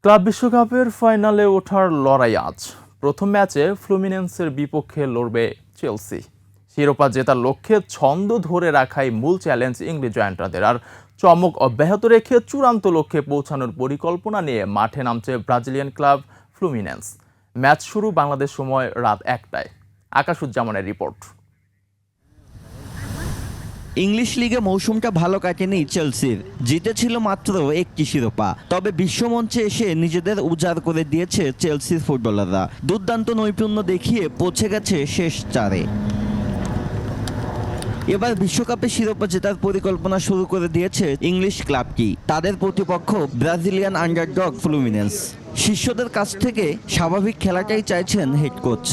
Club বিশ্বকাপের ফাইনালে ওঠার লড়াই আজ। প্রথম ম্যাচে ফ্লুমিনেন্সের বিপক্ষে লড়বে চেলসি। শিরোপা জেতার লক্ষ্যে ছন্দ ধরে রাখাই মূল চ্যালেঞ্জ ইংলিশ জায়ান্টদের। আর চমক অব্যাহত রেখে চূড়ান্ত লক্ষ্যে পৌঁছানোর পরিকল্পনা নিয়ে মাঠে নামছে ব্রাজিলিয়ান ক্লাব ফ্লুমিনেন্স। ম্যাচ শুরু বাংলাদেশ সময় রাত 1টায়। আকাশুজ্জামানের রিপোর্ট। ইংলিশ লিগে মৌসুমটা ভালো কাটেনি চেলসির। জিতেছিল মাত্র একটি শিরোপা, তবে বিশ্বমঞ্চে এসে নিজেদের উজাড় করে দিয়েছে চেলসির ফুটবলাররা। দুর্দান্ত নৈপুণ্য দেখিয়ে পৌঁছে গেছে শেষ চারে। এবার বিশ্বকাপে শিরোপা জেতার পরিকল্পনা শুরু করে দিয়েছে ইংলিশ ক্লাবটি। তাদের প্রতিপক্ষ ব্রাজিলিয়ান আন্ডারডগ ফ্লুমিনেন্স। শিষ্যদের কাছ থেকে স্বাভাবিক খেলাটাই চাইছেন হেড কোচ।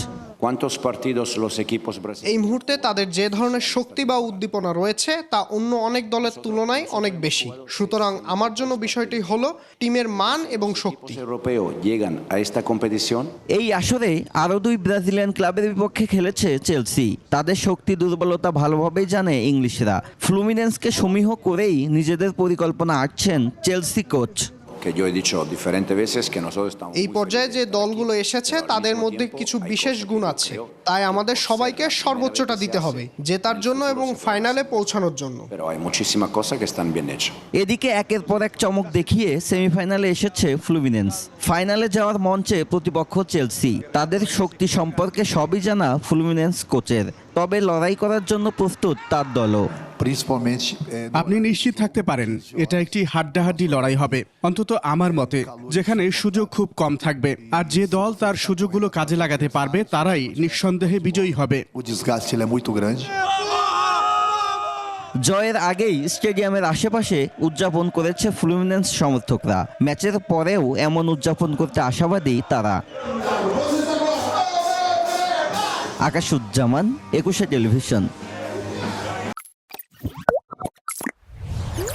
এই মুহূর্তে তাদের যে ধরনের শক্তি বা উদ্দীপনা রয়েছে তা অন্য অনেক দলের তুলনায় অনেক বেশি। সুতরাং আমার জন্য বিষয়টি হলো টিমের মান এবং শক্তি। এই আসরে আরও দুই ব্রাজিলিয়ান ক্লাবের বিপক্ষে খেলেছে চেলসি। তাদের শক্তি দুর্বলতা ভালোভাবেই জানে ইংলিশরা। ফ্লুমিনেন্সকে সমীহ করেই নিজেদের পরিকল্পনা আঁটছেন চেলসি কোচ। এই পর্যায়ে যে দলগুলো এসেছে তাদের মধ্যে কিছু বিশেষ গুণ আছে, তাই আমাদের সবাইকে সর্বোচ্চটা দিতে হবে জেতার জন্য এবং ফাইনালে পৌঁছানোর জন্য। এদিকে একের পর এক চমক দেখিয়ে সেমিফাইনালে এসেছে ফ্লুমিনেন্স। ফাইনালে যাওয়ার মঞ্চে প্রতিপক্ষ চেলসি। তাদের শক্তি সম্পর্কে সবই জানা ফ্লুমিনেন্স কোচের, তবে লড়াই করার জন্য প্রস্তুত তার দলও। আপনি নিশ্চিত থাকতে পারেন এটা একটি হাড্ডাহাড্ডি লড়াই হবে, অন্তত আমার মতে, যেখানে সুযোগ খুব কম থাকবে। আর যে দল তার সুযোগগুলো কাজে লাগাতে পারবে তারাই নিঃসন্দেহে বিজয়ী হবে। জয়ের আগেই স্টেডিয়ামের আশেপাশে উদযাপন করেছে ফ্লুমিনেন্স সমর্থকরা। ম্যাচের পরেও এমন উদযাপন করতে আশাবাদী তারা। আকাশুজ্জামান, 21 টেলিভিশন।